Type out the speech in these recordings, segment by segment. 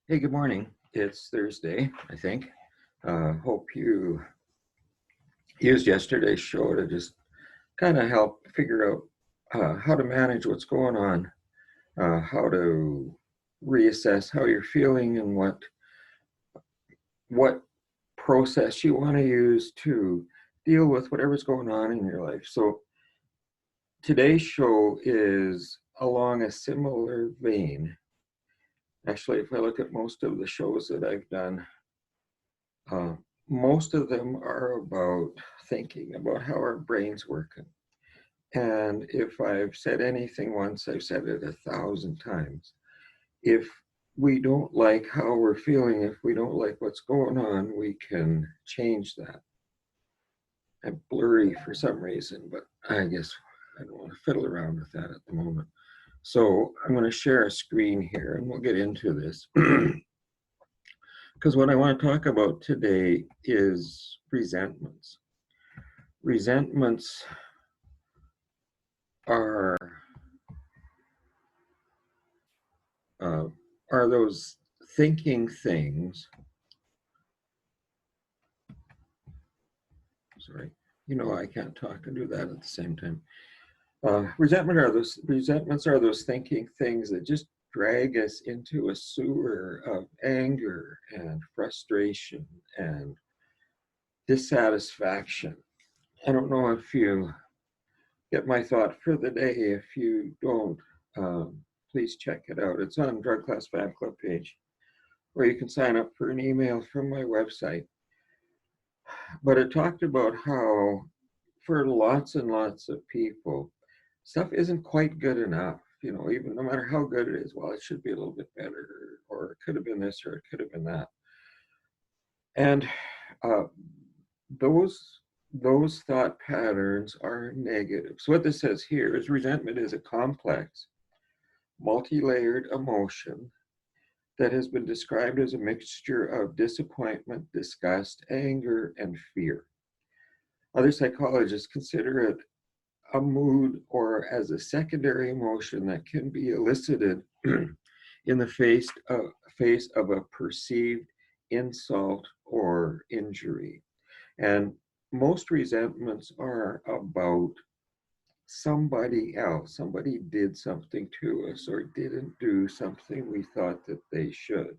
Hey, good morning. It's Thursday, I think. Hope you used yesterday's show to just kind of help figure out how to manage what's going on, how to reassess how you're feeling, and what process you want to use to deal with whatever's going on in your life. So today's show is along a similar vein. Actually, if I look at most of the shows that I've done, Uh, most of them are about thinking about how our brains work. And if I've said anything once, I've said it 1,000 times. If we don't like how we're feeling, if we don't like what's going on, we can change that. I'm blurry for some reason, but I guess I don't want to fiddle around with that at the moment. So I'm going to share a screen here and we'll get into this. Because what I want to talk about today is resentments. Resentments are uh, are those thinking things. Sorry, I can't talk and do that at the same time. Resentments are those thinking things that just drag us into a sewer of anger and frustration and dissatisfaction. I don't know if you get my thought for the day. If you don't, please check it out. It's on Drug Class Fan Club page, or you can sign up for an email from my website. But it talked about how for lots and lots of people, stuff isn't quite good enough. Even no matter how good it is, well, it should be a little bit better, or it could have been this, or it could have been that. And uh, those thought patterns are negative. So what this says here is resentment is a complex, multi-layered emotion that has been described as a mixture of disappointment, disgust, anger, and fear. Other psychologists consider it a mood or as a secondary emotion that can be elicited in the face of a perceived insult or injury. And most resentments are about somebody else. Somebody did something to us or didn't do something we thought that they should.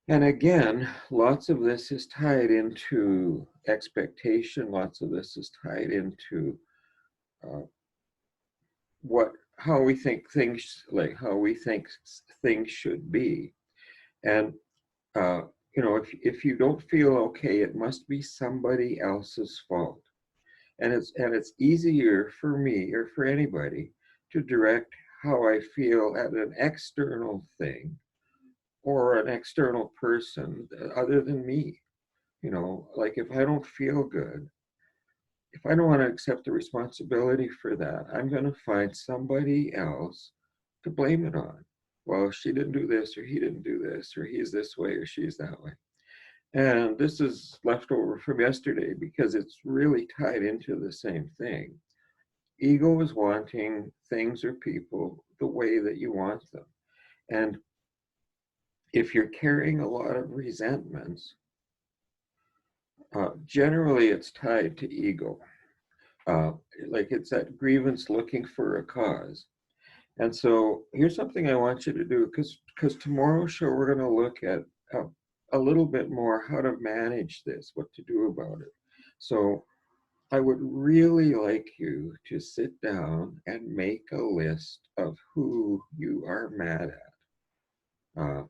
And again, lots of this is tied into expectation. Lots of this is tied into uh, how we think things, like how we think things should be. And if you don't feel okay, it must be somebody else's fault. And it's easier for me or for anybody to direct how I feel at an external thing or an external person other than me. Like if I don't feel good, if I don't want to accept the responsibility for that, I'm going to find somebody else to blame it on. Well, she didn't do this, or he didn't do this, or he's this way, or she's that way. And this is left over from yesterday because it's really tied into the same thing. Ego is wanting things or people the way that you want them. And if you're carrying a lot of resentments, generally it's tied to ego. Uh, like it's that grievance looking for a cause. And so here's something I want you to do, because tomorrow's show we're going to look at a little bit more how to manage this, what to do about it. So I would really like you to sit down and make a list of who you are mad at.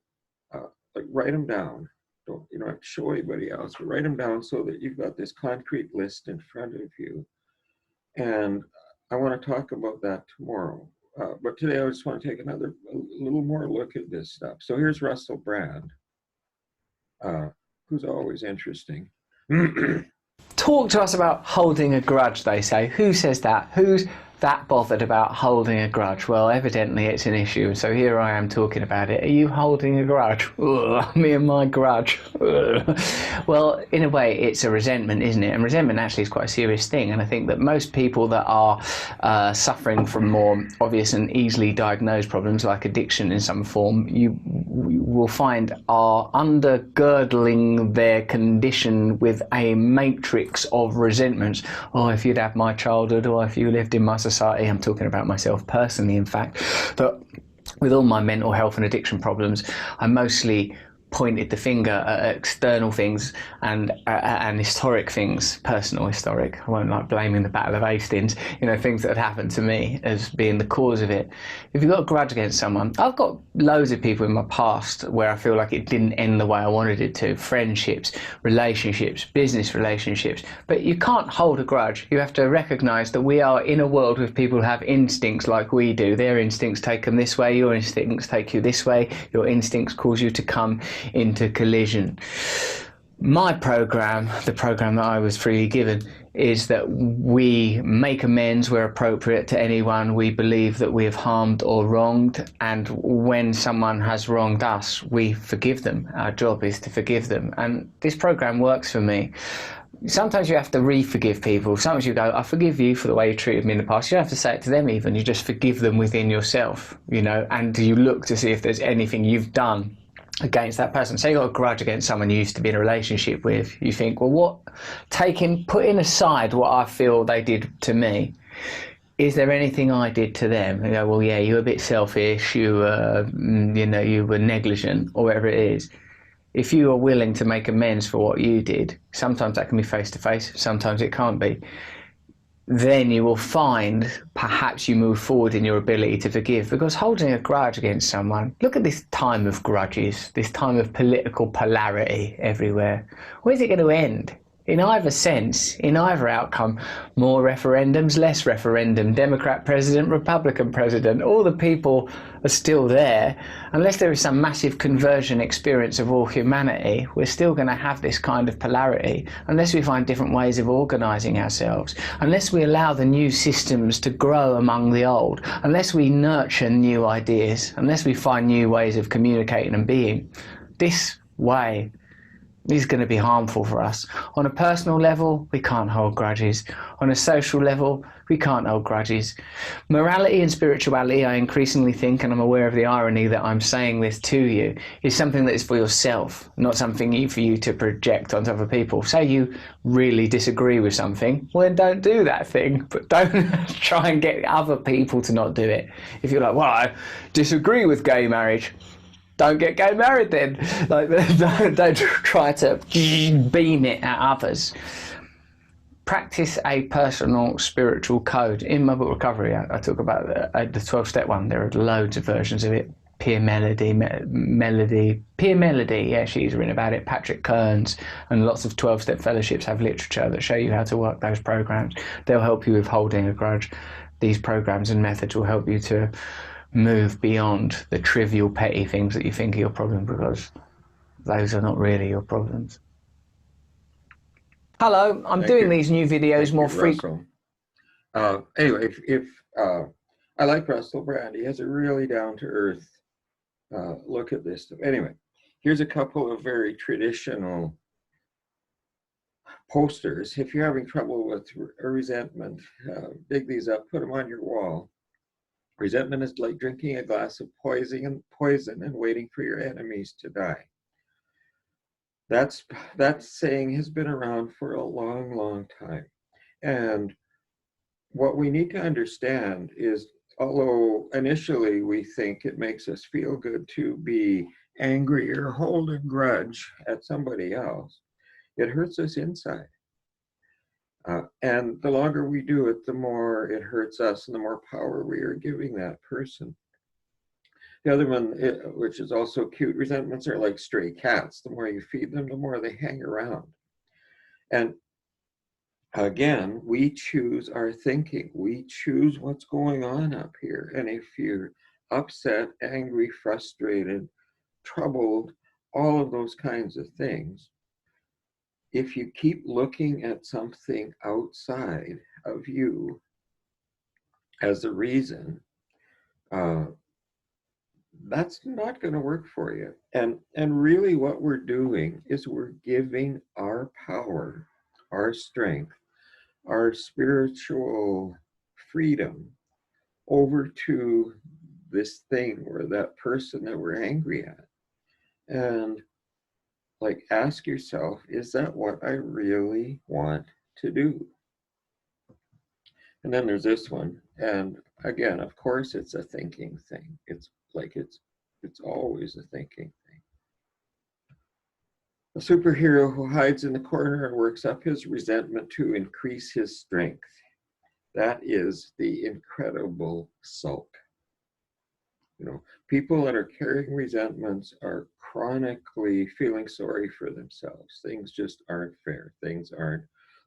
Like write them down. You don't have to show anybody else, but write them down so that you've got this concrete list in front of you. And I want to talk about that tomorrow. But today I just want to take a little more look at this stuff. So here's Russell Brand, who's always interesting. Talk to us about holding a grudge, they say. Who says that? Who's that bothered about holding a grudge? Well, evidently it's an issue, so here I am talking about it. Are you holding a grudge? Ugh, me and my grudge. Ugh. Well, in a way, it's a resentment, isn't it? And resentment actually is quite a serious thing, and I think that most people that are suffering from more obvious and easily diagnosed problems like addiction in some form, will find are undergirdling their condition with a matrix of resentments. Oh, if you'd had my childhood, or if you lived in my society. I'm talking about myself personally, in fact. But with all my mental health and addiction problems, I mostly pointed the finger at external things and historic things, personal historic. I won't like blaming the Battle of Hastings, things that had happened to me as being the cause of it. If you've got a grudge against someone, I've got loads of people in my past where I feel like it didn't end the way I wanted it to. Friendships, relationships, business relationships. But you can't hold a grudge. You have to recognise that we are in a world with people who have instincts like we do. Their instincts take them this way, your instincts take you this way, your instincts cause you to come into collision. My program, the program that I was freely given, is that we make amends where appropriate to anyone we believe that we have harmed or wronged, and when someone has wronged us, we forgive them. Our job is to forgive them, and this program works for me. Sometimes you have to re-forgive people. Sometimes you go, I forgive you for the way you treated me in the past. You don't have to say it to them even. You just forgive them within yourself, and you look to see if there's anything you've done against that person. Say you got a grudge against someone you used to be in a relationship with. You think, well, putting aside what I feel they did to me, is there anything I did to them? You go, well, yeah, you were a bit selfish, you were negligent, or whatever it is. If you are willing to make amends for what you did, sometimes that can be face to face, sometimes it can't be. Then you will find perhaps you move forward in your ability to forgive, because holding a grudge against someone, look at this time of grudges, this time of political polarity everywhere. Where's it going to end? In either sense, in either outcome, more referendums, less referendum, Democrat president, Republican president, all the people are still there. Unless there is some massive conversion experience of all humanity, we're still going to have this kind of polarity, unless we find different ways of organising ourselves, unless we allow the new systems to grow among the old, unless we nurture new ideas, unless we find new ways of communicating and being. This way is going to be harmful for us. On a personal level, we can't hold grudges. On a social level, we can't hold grudges. Morality and spirituality, I increasingly think, and I'm aware of the irony that I'm saying this to you, is something that is for yourself, not something for you to project onto other people. Say you really disagree with something, well, then don't do that thing, but don't try and get other people to not do it. If you're like, well, I disagree with gay marriage, don't get gay married then. Don't try to beam it at others. Practice a personal spiritual code. In my book Recovery, I talk about the 12-step one. There are loads of versions of it. Peer Melody, yeah, she's written about it. Patrick Kearns, and lots of 12-step fellowships have literature that show you how to work those programs. They'll help you with holding a grudge. These programs and methods will help you to move beyond the trivial, petty things that you think are your problem, because those are not really your problems. Hello, I'm doing these new videos more frequently. Anyway, if I like Russell Brand, he has a really down-to-earth look at this stuff. Anyway, here's a couple of very traditional posters. If you're having trouble with resentment, dig these up, put them on your wall. Resentment is like drinking a glass of poison and waiting for your enemies to die. That saying has been around for a long, long time. And what we need to understand is, although initially we think it makes us feel good to be angry or hold a grudge at somebody else, it hurts us inside. And the longer we do it, the more it hurts us and the more power we are giving that person. The other one, which is also cute, resentments are like stray cats. The more you feed them, the more they hang around. And again, we choose our thinking. We choose what's going on up here. And if you're upset, angry, frustrated, troubled, all of those kinds of things, if you keep looking at something outside of you as the reason, that's not going to work for you. And really what we're doing is we're giving our power, our strength, our spiritual freedom over to this thing or that person that we're angry at. And like, ask yourself, is that what I really want to do? And then there's this one. And again, of course, it's a thinking thing. It's like, it's always a thinking thing. A superhero who hides in the corner and works up his resentment to increase his strength. That is the incredible sulk. You know, people that are carrying resentments are chronically feeling sorry for themselves. Things just aren't fair. Things aren't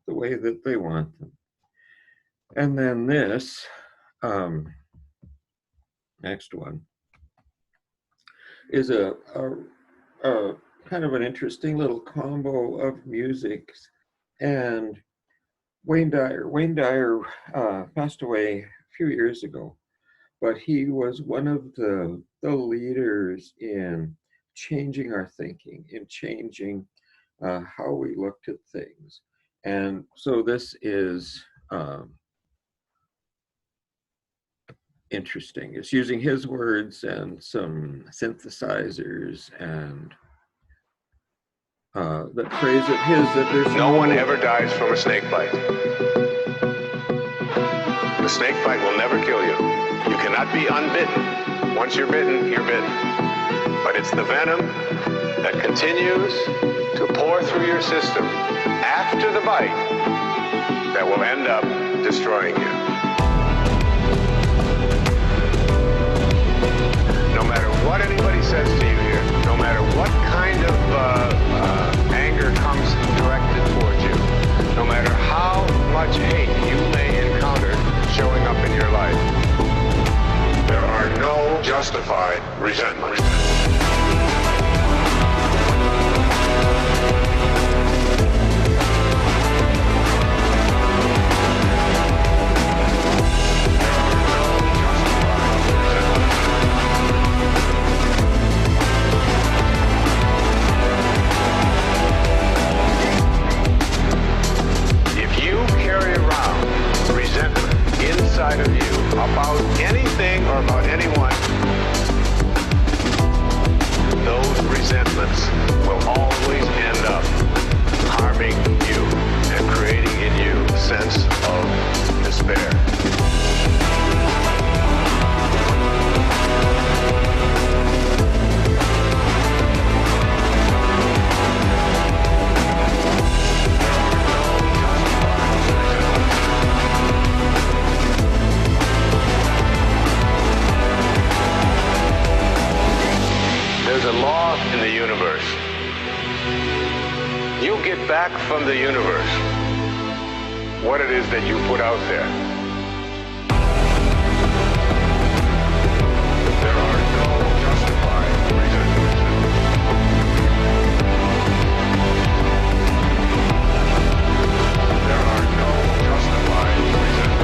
the way that they want them. And then this next one is a kind of an interesting little combo of musics. And Wayne Dyer passed away a few years ago, but he was one of the leaders in changing our thinking, in changing how we looked at things. And so this is interesting. It's using his words and some synthesizers and that phrase of his that there's no one ever dies from a snake bite. The snake bite will never kill you. You cannot be unbitten. Once you're bitten, you're bitten. But it's the venom that continues to pour through your system after the bite that will end up destroying you. No matter what anybody says to you here, no matter what kind of anger comes directed towards you, no matter how much hate you may encounter showing up in your life, there are no justified resentments. Inside of you about anything or about anyone, those resentments will always end up harming you and creating in you a sense of despair. There's a law in the universe. You get back from the universe what it is that you put out there. There are no justified resentments. There are no justified resentments.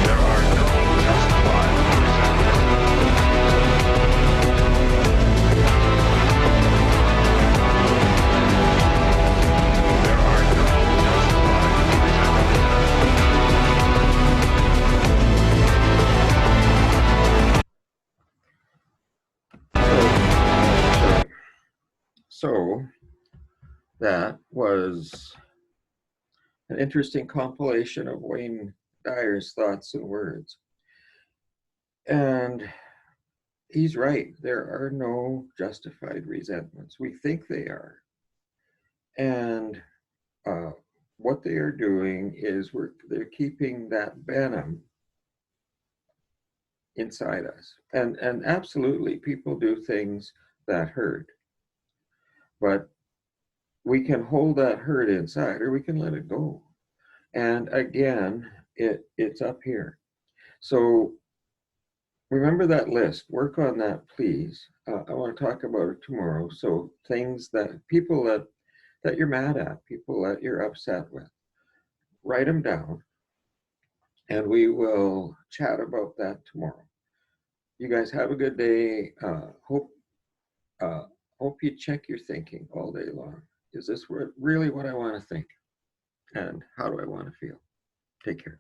There are no justified resentments. There are no justified resentments. So that was an interesting compilation of Wayne Dyer's thoughts and words. And he's right. There are no justified resentments. We think they are. And what they are doing is they're keeping that venom inside us. And absolutely, people do things that hurt. But we can hold that hurt inside, or we can let it go. And again, it's up here. So remember that list. Work on that, please. I want to talk about it tomorrow. So things that people that you're mad at, people that you're upset with, write them down, and we will chat about that tomorrow. You guys have a good day. Hope you check your thinking all day long. Is this really what I want to think? And how do I want to feel? Take care.